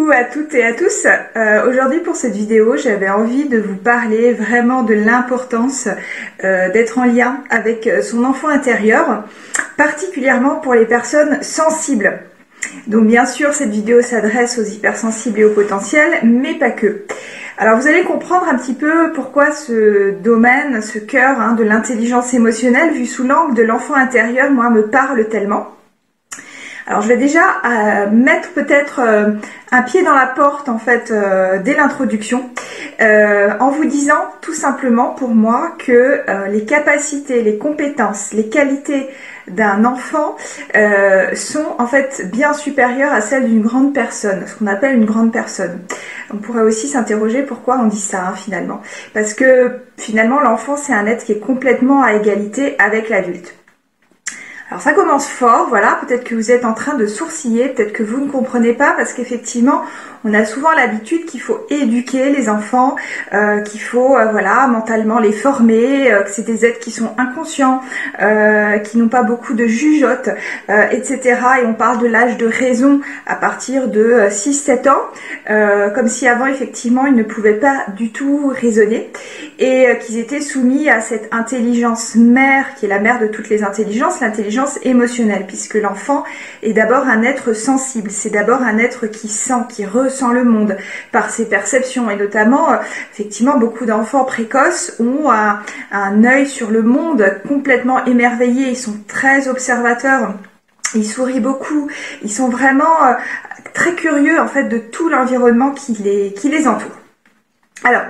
Coucou à toutes et à tous. Aujourd'hui pour cette vidéo, j'avais envie de vous parler vraiment de l'importance d'être en lien avec son enfant intérieur, particulièrement pour les personnes sensibles. Donc bien sûr, cette vidéo s'adresse aux hypersensibles et aux potentiels, mais pas que. Alors vous allez comprendre un petit peu pourquoi ce domaine, ce cœur de l'intelligence émotionnelle, vu sous l'angle de l'enfant intérieur, moi, me parle tellement. Alors je vais déjà mettre peut-être un pied dans la porte en fait dès l'introduction en vous disant tout simplement pour moi que les capacités, les compétences, les qualités d'un enfant sont en fait bien supérieures à celles d'une grande personne, ce qu'on appelle une grande personne. On pourrait aussi s'interroger pourquoi on dit ça finalement, parce que finalement l'enfant c'est un être qui est complètement à égalité avec l'adulte. Alors ça commence fort, voilà, peut-être que vous êtes en train de sourciller, peut-être que vous ne comprenez pas parce qu'effectivement on a souvent l'habitude qu'il faut éduquer les enfants, qu'il faut voilà, mentalement les former, que c'est des êtres qui sont inconscients, qui n'ont pas beaucoup de jugeote, etc. Et on parle de l'âge de raison à partir de 6-7 ans, comme si avant effectivement ils ne pouvaient pas du tout raisonner et qu'ils étaient soumis à cette intelligence mère qui est la mère de toutes les intelligences, l'intelligence émotionnelle, puisque l'enfant est d'abord un être sensible, c'est d'abord un être qui sent, qui ressent le monde par ses perceptions, et notamment effectivement beaucoup d'enfants précoces ont un œil sur le monde complètement émerveillé, ils sont très observateurs, ils sourient beaucoup, ils sont vraiment très curieux en fait de tout l'environnement qui les entoure. Alors,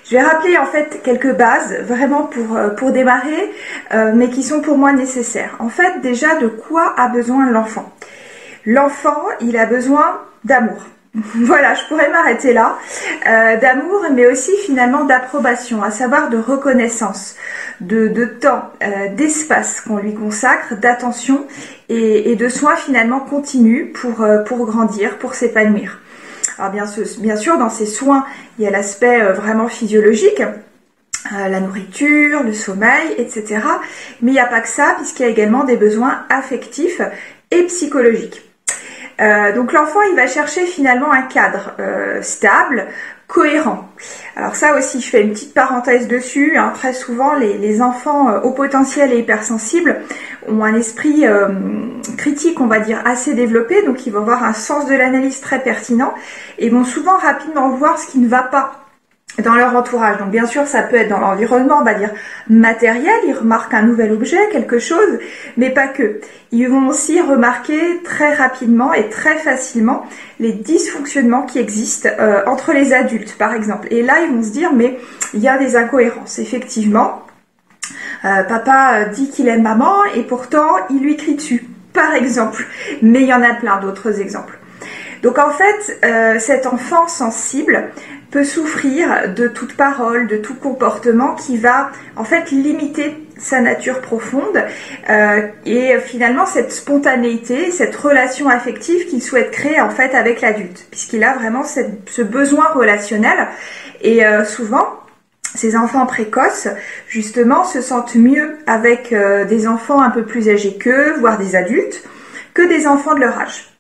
je vais rappeler en fait quelques bases vraiment pour démarrer, mais qui sont pour moi nécessaires. En fait, déjà, de quoi a besoin l'enfant? L'enfant, il a besoin d'amour. Voilà, je pourrais m'arrêter là. D'amour, mais aussi finalement d'approbation, à savoir de reconnaissance, de temps, d'espace qu'on lui consacre, d'attention et de soins finalement continus pour grandir, pour s'épanouir. Alors bien sûr, dans ces soins, il y a l'aspect vraiment physiologique, la nourriture, le sommeil, etc. Mais il n'y a pas que ça, puisqu'il y a également des besoins affectifs et psychologiques. Donc l'enfant, il va chercher finalement un cadre stable, cohérent. Alors ça aussi, je fais une petite parenthèse dessus. Très souvent, les enfants au potentiel et hypersensibles ont un esprit critique, on va dire, assez développé. Donc ils vont avoir un sens de l'analyse très pertinent et vont souvent rapidement voir ce qui ne va pas dans leur entourage. Donc bien sûr, ça peut être dans l'environnement, on va dire matériel, ils remarquent un nouvel objet, quelque chose, mais pas que. Ils vont aussi remarquer très rapidement et très facilement les dysfonctionnements qui existent entre les adultes, par exemple. Et là, ils vont se dire, mais il y a des incohérences. Effectivement, papa dit qu'il aime maman et pourtant, il lui crie dessus, par exemple. Mais il y en a plein d'autres exemples. Donc en fait, cet enfant sensible peut souffrir de toute parole, de tout comportement qui va en fait limiter sa nature profonde et finalement cette spontanéité, cette relation affective qu'il souhaite créer en fait avec l'adulte, puisqu'il a vraiment ce besoin relationnel et souvent ces enfants précoces justement se sentent mieux avec des enfants un peu plus âgés qu'eux, voire des adultes, que des enfants de leur âge.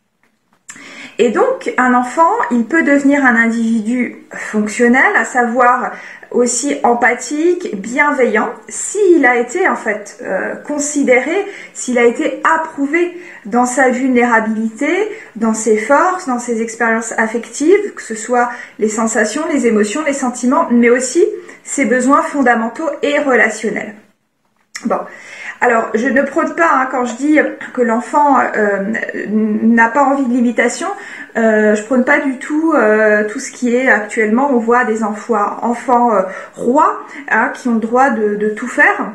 Et donc, un enfant, il peut devenir un individu fonctionnel, à savoir aussi empathique, bienveillant, s'il a été en fait considéré, s'il a été approuvé dans sa vulnérabilité, dans ses forces, dans ses expériences affectives, que ce soit les sensations, les émotions, les sentiments, mais aussi ses besoins fondamentaux et relationnels. Bon. Alors, je ne prône pas, quand je dis que l'enfant n'a pas envie de limitation, je prône pas du tout tout ce qui est actuellement, on voit des enfants rois qui ont le droit de tout faire,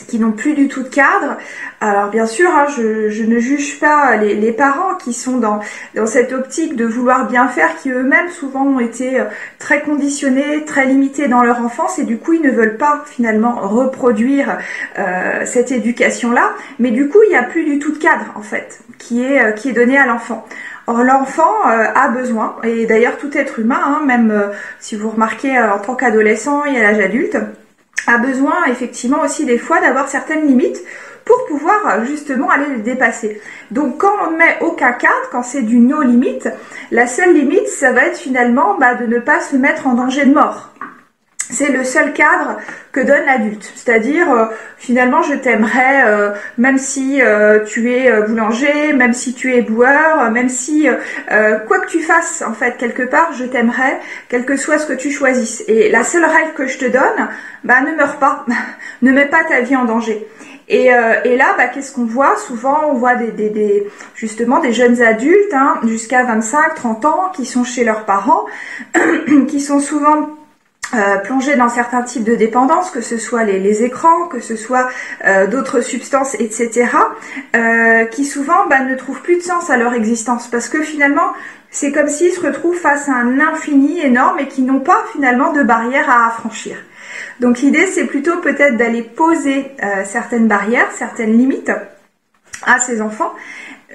qui n'ont plus du tout de cadre. Alors bien sûr, je ne juge pas les parents qui sont dans cette optique de vouloir bien faire, qui eux-mêmes souvent ont été très conditionnés, très limités dans leur enfance et du coup ils ne veulent pas finalement reproduire cette éducation-là. Mais du coup il n'y a plus du tout de cadre en fait qui est donné à l'enfant. Or l'enfant a besoin, et d'ailleurs tout être humain, même si vous remarquez en tant qu'adolescent et à l'âge adulte, a besoin effectivement aussi des fois d'avoir certaines limites pour pouvoir justement aller les dépasser. Donc quand on ne met aucun cadre, quand c'est du no limite, la seule limite, ça va être finalement de ne pas se mettre en danger de mort. C'est le seul cadre que donne l'adulte. C'est-à-dire, finalement, je t'aimerais, même si tu es boulanger, même si tu es boueur, même si, quoi que tu fasses, en fait, quelque part, je t'aimerais, quel que soit ce que tu choisisses. Et la seule règle que je te donne, ne meurs pas, ne mets pas ta vie en danger. Et là, qu'est-ce qu'on voit? Souvent, on voit justement des jeunes adultes, jusqu'à 25, 30 ans, qui sont chez leurs parents, qui sont souvent plongés dans certains types de dépendance, que ce soit les écrans, que ce soit d'autres substances, etc., qui souvent ne trouvent plus de sens à leur existence, parce que finalement, c'est comme s'ils se retrouvent face à un infini énorme et qui n'ont pas finalement de barrières à franchir. Donc l'idée, c'est plutôt peut-être d'aller poser certaines barrières, certaines limites à ces enfants,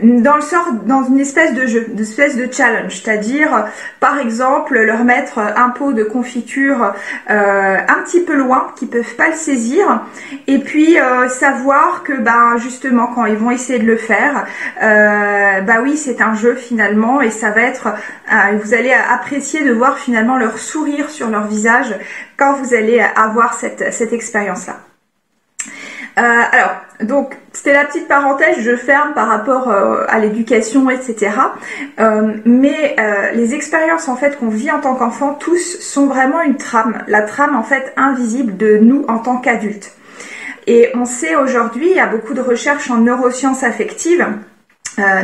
dans une espèce de jeu, une espèce de challenge, c'est-à-dire par exemple leur mettre un pot de confiture un petit peu loin, qu'ils peuvent pas le saisir, et puis savoir que justement quand ils vont essayer de le faire, oui, c'est un jeu finalement, et ça va être, vous allez apprécier de voir finalement leur sourire sur leur visage quand vous allez avoir cette expérience-là. Alors, donc, c'était la petite parenthèse, je ferme par rapport à l'éducation, etc. Mais les expériences, en fait, qu'on vit en tant qu'enfant, tous, sont vraiment une trame. La trame, en fait, invisible de nous en tant qu'adultes. Et on sait aujourd'hui, il y a beaucoup de recherches en neurosciences affectives,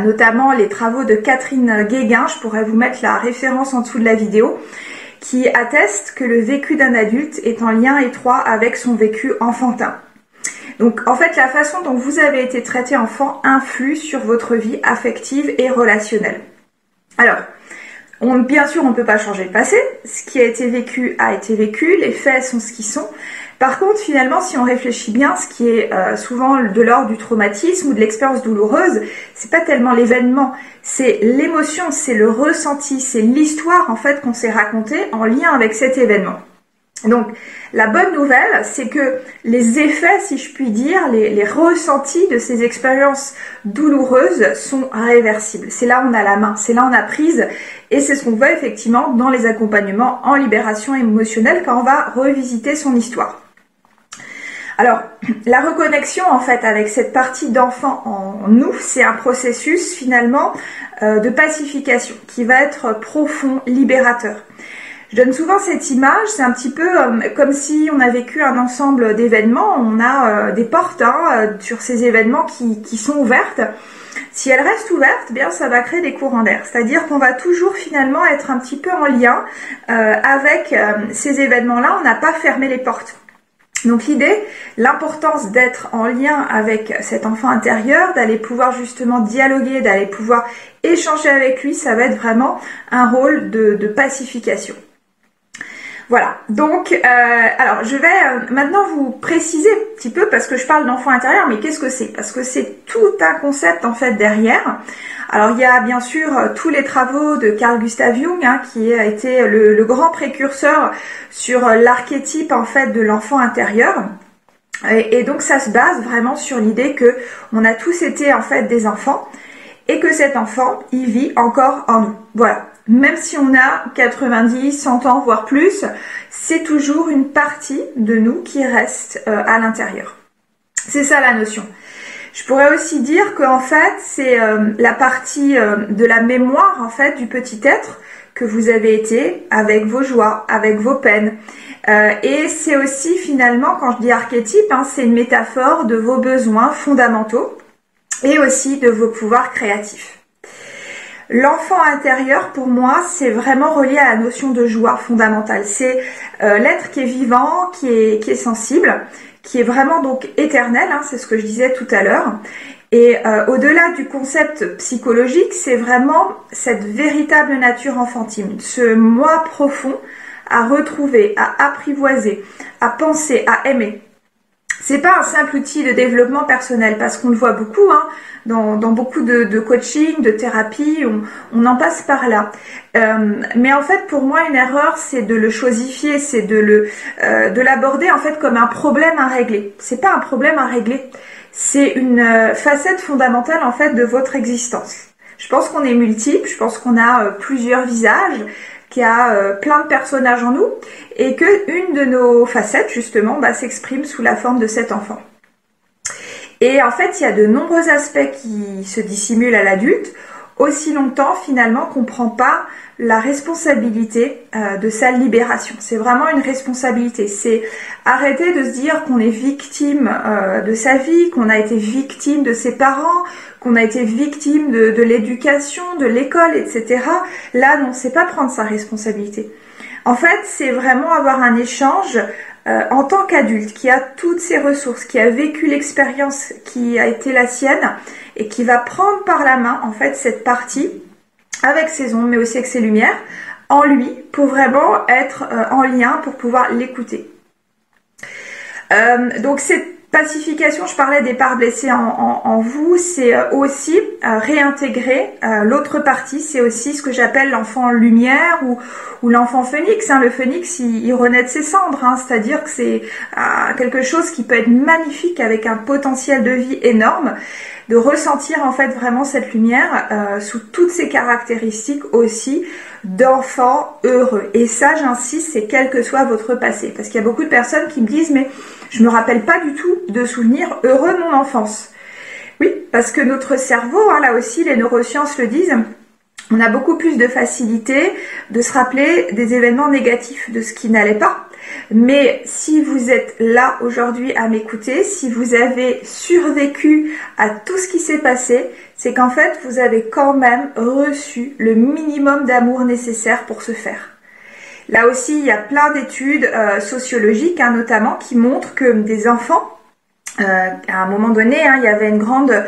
notamment les travaux de Catherine Guéguin, je pourrais vous mettre la référence en dessous de la vidéo, qui attestent que le vécu d'un adulte est en lien étroit avec son vécu enfantin. Donc en fait, la façon dont vous avez été traité enfant influe sur votre vie affective et relationnelle. Alors, bien sûr, on ne peut pas changer le passé. Ce qui a été vécu, les faits sont ce qu'ils sont. Par contre, finalement, si on réfléchit bien, ce qui est souvent de l'ordre du traumatisme ou de l'expérience douloureuse, c'est pas tellement l'événement, c'est l'émotion, c'est le ressenti, c'est l'histoire en fait qu'on s'est racontée en lien avec cet événement. Donc, la bonne nouvelle, c'est que les effets, si je puis dire, les ressentis de ces expériences douloureuses sont réversibles. C'est là où on a la main, c'est là où on a prise, et c'est ce qu'on voit effectivement dans les accompagnements en libération émotionnelle quand on va revisiter son histoire. Alors, la reconnexion en fait avec cette partie d'enfant en nous, c'est un processus finalement de pacification qui va être profond, libérateur. Je donne souvent cette image, c'est un petit peu comme si on a vécu un ensemble d'événements, on a des portes sur ces événements qui sont ouvertes. Si elles restent ouvertes, bien ça va créer des courants d'air, c'est-à-dire qu'on va toujours finalement être un petit peu en lien avec ces événements-là, on n'a pas fermé les portes. Donc l'idée, l'importance d'être en lien avec cet enfant intérieur, d'aller pouvoir justement dialoguer, d'aller pouvoir échanger avec lui, ça va être vraiment un rôle de pacification. Voilà, donc alors je vais maintenant vous préciser un petit peu, parce que je parle d'enfant intérieur, mais qu'est-ce que c'est? Parce que c'est tout un concept en fait derrière. Alors il y a bien sûr tous les travaux de Carl Gustav Jung, qui a été le grand précurseur sur l'archétype en fait de l'enfant intérieur. Et donc ça se base vraiment sur l'idée que on a tous été en fait des enfants, et que cet enfant, il vit encore en nous. Voilà. Même si on a 90, 100 ans, voire plus, c'est toujours une partie de nous qui reste à l'intérieur. C'est ça la notion. Je pourrais aussi dire qu'en fait, c'est la partie de la mémoire en fait du petit être que vous avez été, avec vos joies, avec vos peines. Et c'est aussi finalement, quand je dis archétype, c'est une métaphore de vos besoins fondamentaux et aussi de vos pouvoirs créatifs. L'enfant intérieur, pour moi, c'est vraiment relié à la notion de joie fondamentale. C'est l'être qui est vivant, qui est sensible, qui est vraiment donc éternel, c'est ce que je disais tout à l'heure. Et au-delà du concept psychologique, c'est vraiment cette véritable nature enfantine, ce moi profond à retrouver, à apprivoiser, à penser, à aimer. C'est pas un simple outil de développement personnel, parce qu'on le voit beaucoup, dans beaucoup de coaching, de thérapie, on en passe par là. Mais en fait, pour moi, une erreur, c'est de le chosifier, c'est de l'aborder en fait comme un problème à régler. C'est pas un problème à régler, c'est une facette fondamentale en fait de votre existence. Je pense qu'on est multiples, je pense qu'on a plusieurs visages, qu'il y a plein de personnages en nous et que une de nos facettes justement s'exprime sous la forme de cet enfant. Et en fait, il y a de nombreux aspects qui se dissimulent à l'adulte, aussi longtemps finalement qu'on ne prend pas la responsabilité de sa libération. C'est vraiment une responsabilité. C'est arrêter de se dire qu'on est victime de sa vie, qu'on a été victime de ses parents, qu'on a été victime de l'éducation, de l'école, etc. Là, non, c'est pas prendre sa responsabilité. En fait, c'est vraiment avoir un échange en tant qu'adulte, qui a toutes ses ressources, qui a vécu l'expérience qui a été la sienne et qui va prendre par la main en fait cette partie avec ses ombres mais aussi avec ses lumières en lui pour vraiment être en lien pour pouvoir l'écouter. Donc cette pacification, je parlais des parts blessées en vous, c'est aussi réintégrer l'autre partie, c'est aussi ce que j'appelle l'enfant lumière ou l'enfant phénix. Le phénix, il renaît de ses cendres, c'est-à-dire que c'est quelque chose qui peut être magnifique avec un potentiel de vie énorme, de ressentir en fait vraiment cette lumière sous toutes ses caractéristiques aussi d'enfant heureux. Et ça, j'insiste, c'est quel que soit votre passé. Parce qu'il y a beaucoup de personnes qui me disent « mais je me rappelle pas du tout de souvenirs heureux de mon enfance ». Oui, parce que notre cerveau, là aussi les neurosciences le disent, on a beaucoup plus de facilité de se rappeler des événements négatifs, de ce qui n'allait pas. Mais si vous êtes là aujourd'hui à m'écouter, si vous avez survécu à tout ce qui s'est passé, c'est qu'en fait vous avez quand même reçu le minimum d'amour nécessaire pour ce faire. Là aussi, il y a plein d'études sociologiques notamment qui montrent que des enfants, à un moment donné, il y avait une grande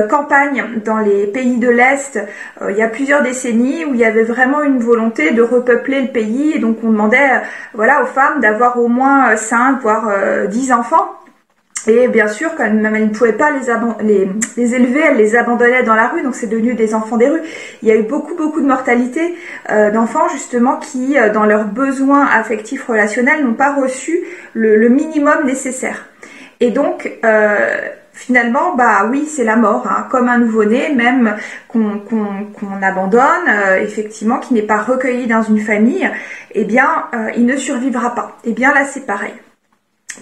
campagne dans les pays de l'Est, il y a plusieurs décennies, où il y avait vraiment une volonté de repeupler le pays, et donc on demandait aux femmes d'avoir au moins 5 voire 10 enfants. Et bien sûr, quand même, elles ne pouvaient pas les élever, elles les abandonnaient dans la rue, donc c'est devenu des enfants des rues. Il y a eu beaucoup de mortalité d'enfants justement qui, dans leurs besoins affectifs relationnels, n'ont pas reçu le minimum nécessaire. Et donc, finalement, oui, c'est la mort, comme un nouveau-né, même qu'on abandonne, effectivement, qui n'est pas recueilli dans une famille, il ne survivra pas. Et bien là, c'est pareil.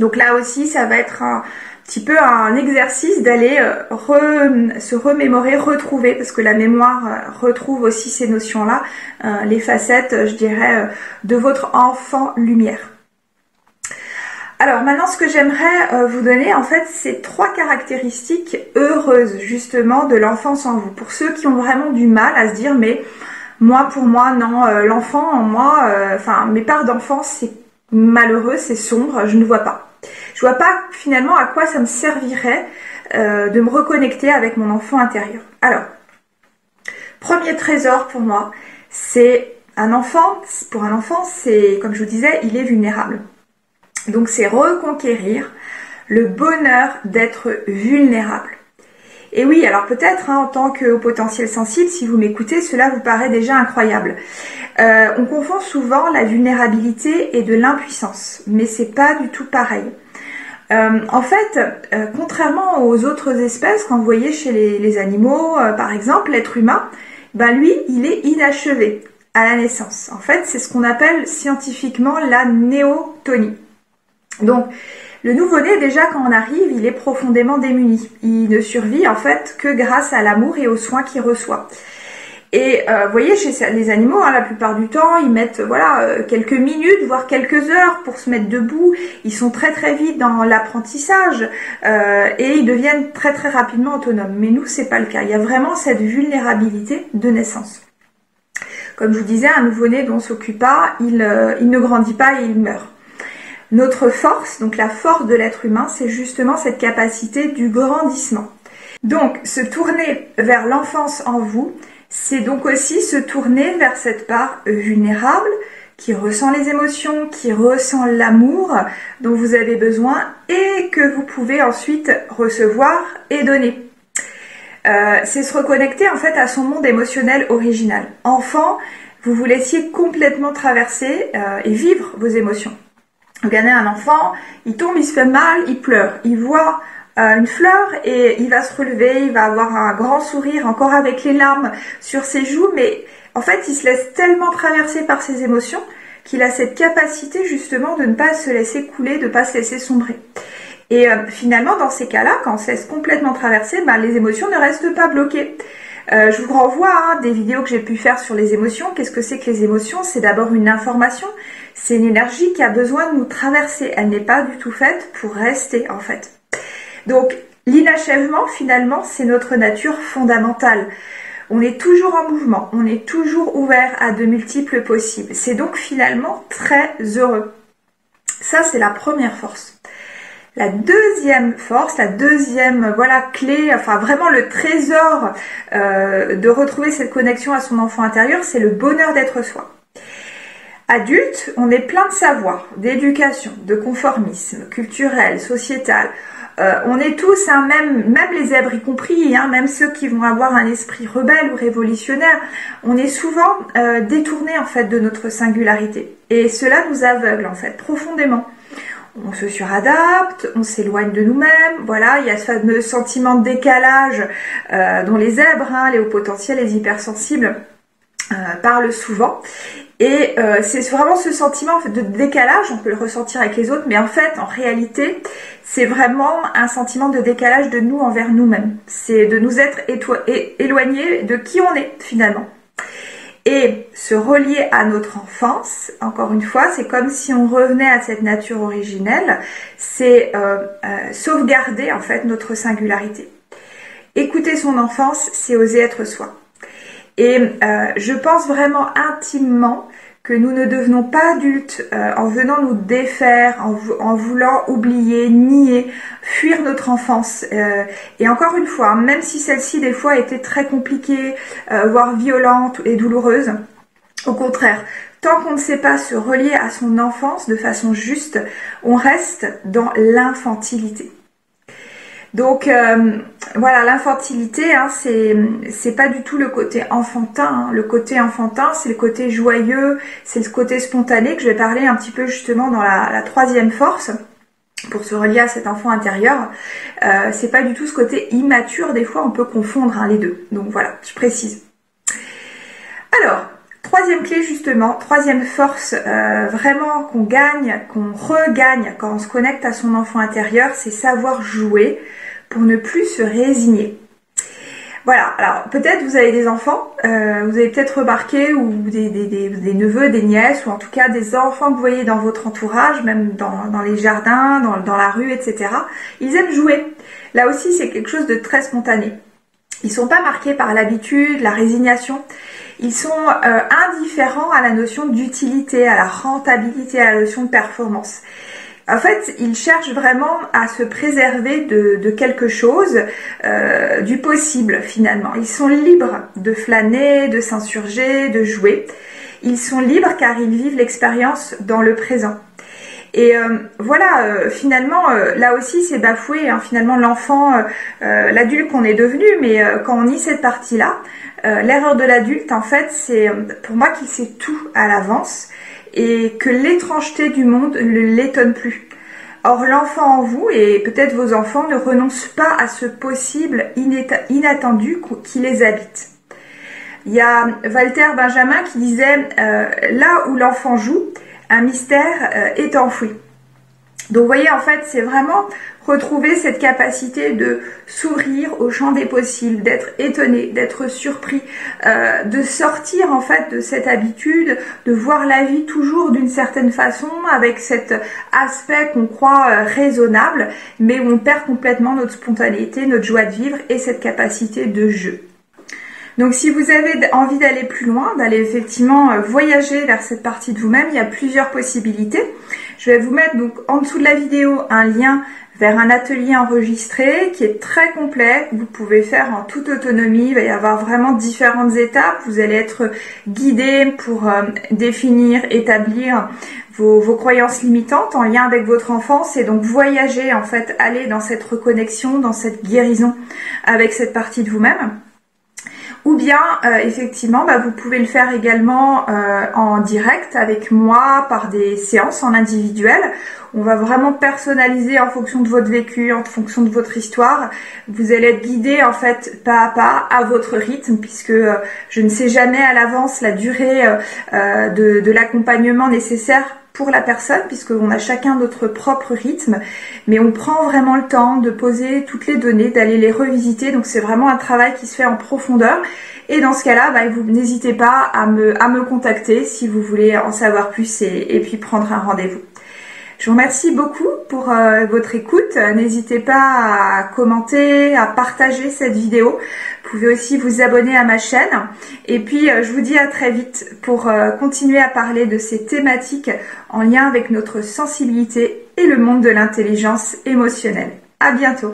Donc là aussi, ça va être un petit peu un exercice d'aller se remémorer, retrouver, parce que la mémoire retrouve aussi ces notions-là, les facettes, je dirais, de votre enfant lumière. Alors maintenant, ce que j'aimerais vous donner, en fait, c'est 3 caractéristiques heureuses, justement, de l'enfance en vous. Pour ceux qui ont vraiment du mal à se dire, mais pour moi, non, l'enfant en moi, mes parts d'enfance, c'est malheureux, c'est sombre, je ne vois pas. Je vois pas finalement à quoi ça me servirait de me reconnecter avec mon enfant intérieur. Alors, premier trésor pour moi, c'est un enfant. Pour un enfant, c'est, comme je vous disais, il est vulnérable. Donc c'est reconquérir le bonheur d'être vulnérable. Et oui, alors peut-être en tant que haut potentiel sensible, si vous m'écoutez, cela vous paraît déjà incroyable. On confond souvent la vulnérabilité et de l'impuissance, mais c'est pas du tout pareil. En fait, contrairement aux autres espèces, quand vous voyez chez les animaux, par exemple, l'être humain, lui, il est inachevé à la naissance. En fait, c'est ce qu'on appelle scientifiquement la néotonie. Donc, le nouveau-né, déjà, quand on arrive, il est profondément démuni. Il ne survit, en fait, que grâce à l'amour et aux soins qu'il reçoit. Et vous voyez, chez les animaux, la plupart du temps, ils mettent quelques minutes, voire quelques heures pour se mettre debout. Ils sont très très vite dans l'apprentissage et ils deviennent très très rapidement autonomes. Mais nous, c'est pas le cas. Il y a vraiment cette vulnérabilité de naissance. Comme je vous disais, un nouveau-né dont on s'occupe pas, il ne grandit pas et il meurt. Notre force, donc la force de l'être humain, c'est justement cette capacité du grandissement. Donc, se tourner vers l'enfance en vous, c'est donc aussi se tourner vers cette part vulnérable qui ressent les émotions, qui ressent l'amour dont vous avez besoin et que vous pouvez ensuite recevoir et donner. C'est se reconnecter en fait à son monde émotionnel original. Enfant, vous vous laissiez complètement traverser et vivre vos émotions. Regardez un enfant, il tombe, il se fait mal, il pleure, il voit une fleur et il va se relever, il va avoir un grand sourire, encore avec les larmes sur ses joues, mais en fait il se laisse tellement traverser par ses émotions qu'il a cette capacité justement de ne pas se laisser couler, de ne pas se laisser sombrer. Et finalement dans ces cas-là, quand on se laisse complètement traverser, les émotions ne restent pas bloquées. Je vous renvoie des vidéos que j'ai pu faire sur les émotions. Qu'est-ce que c'est que les émotions? C'est d'abord une information, c'est une énergie qui a besoin de nous traverser. Elle n'est pas du tout faite pour rester en fait. Donc l'inachèvement finalement c'est notre nature fondamentale. On est toujours en mouvement, on est toujours ouvert à de multiples possibles. C'est donc finalement très heureux. Ça c'est la première force. La deuxième force, la deuxième clé, enfin vraiment le trésor de retrouver cette connexion à son enfant intérieur, c'est le bonheur d'être soi. Adulte, on est plein de savoir, d'éducation, de conformisme culturel, sociétal. On est tous, même les zèbres y compris, même ceux qui vont avoir un esprit rebelle ou révolutionnaire, on est souvent détournés en fait de notre singularité. Et cela nous aveugle en fait profondément. On se suradapte, on s'éloigne de nous-mêmes, voilà, il y a ce fameux sentiment de décalage dont les zèbres, les hauts potentiels, les hypersensibles parlent souvent. Et c'est vraiment ce sentiment de décalage, on peut le ressentir avec les autres, mais en fait, en réalité, c'est vraiment un sentiment de décalage de nous envers nous-mêmes. C'est de nous être éloignés de qui on est finalement. Et se relier à notre enfance, encore une fois, c'est comme si on revenait à cette nature originelle, c'est sauvegarder en fait notre singularité. Écouter son enfance, c'est oser être soi. Et je pense vraiment intimement que nous ne devenons pas adultes en venant nous défaire, en voulant oublier, nier, fuir notre enfance. Et encore une fois, même si celle-ci des fois a été très compliquée, voire violente et douloureuse, au contraire, tant qu'on ne sait pas se relier à son enfance de façon juste, on reste dans l'infantilité. Donc voilà, l'infantilité, c'est pas du tout le côté enfantin. Le côté enfantin, c'est le côté joyeux, c'est le côté spontané que je vais parler un petit peu justement dans la troisième force pour se relier à cet enfant intérieur. C'est pas du tout ce côté immature. Des fois, on peut confondre les deux. Donc voilà, je précise. Alors, troisième clé justement, troisième force vraiment qu'on gagne, qu'on regagne quand on se connecte à son enfant intérieur, c'est savoir jouer pour ne plus se résigner. Voilà, alors peut-être vous avez des enfants, vous avez peut-être remarqué, ou des neveux, des nièces, ou en tout cas des enfants que vous voyez dans votre entourage, même dans les jardins, dans la rue, etc. Ils aiment jouer. Là aussi, c'est quelque chose de très spontané. Ils sont pas marqués par l'habitude, la résignation. Ils sont indifférents à la notion d'utilité, à la rentabilité, à la notion de performance. En fait, ils cherchent vraiment à se préserver de quelque chose, du possible finalement. Ils sont libres de flâner, de s'insurger, de jouer. Ils sont libres car ils vivent l'expérience dans le présent. Et finalement, là aussi c'est bafoué, finalement l'enfant, l'adulte qu'on est devenu, mais quand on nie cette partie-là, l'erreur de l'adulte en fait, c'est pour moi qu'il sait tout à l'avance, et que l'étrangeté du monde ne l'étonne plus. Or l'enfant en vous, et peut-être vos enfants, ne renoncent pas à ce possible inattendu qui les habite. Il y a Walter Benjamin qui disait là où l'enfant joue, un mystère est enfoui. Donc vous voyez, en fait, c'est vraiment retrouver cette capacité de s'ouvrir au champ des possibles, d'être étonné, d'être surpris, de sortir en fait de cette habitude, de voir la vie toujours d'une certaine façon, avec cet aspect qu'on croit raisonnable, mais où on perd complètement notre spontanéité, notre joie de vivre et cette capacité de jeu. Donc si vous avez envie d'aller plus loin, d'aller effectivement voyager vers cette partie de vous-même, il y a plusieurs possibilités. Je vais vous mettre donc en dessous de la vidéo un lien vers un atelier enregistré qui est très complet, que vous pouvez faire en toute autonomie. Il va y avoir vraiment différentes étapes. Vous allez être guidé pour définir, établir vos croyances limitantes en lien avec votre enfance et donc voyager, en fait, aller dans cette reconnexion, dans cette guérison avec cette partie de vous-même. ou bien effectivement vous pouvez le faire également en direct avec moi par des séances en individuel. On va vraiment personnaliser en fonction de votre vécu, en fonction de votre histoire. Vous allez être guidé en fait pas à pas à votre rythme, puisque je ne sais jamais à l'avance la durée de l'accompagnement nécessaire pour la personne, puisqu'on a chacun notre propre rythme, mais on prend vraiment le temps de poser toutes les données, d'aller les revisiter, donc c'est vraiment un travail qui se fait en profondeur, et dans ce cas-là, vous n'hésitez pas à me contacter si vous voulez en savoir plus et puis prendre un rendez-vous. Je vous remercie beaucoup pour votre écoute. N'hésitez pas à commenter, à partager cette vidéo. Vous pouvez aussi vous abonner à ma chaîne. Et puis, je vous dis à très vite pour continuer à parler de ces thématiques en lien avec notre sensibilité et le monde de l'intelligence émotionnelle. À bientôt.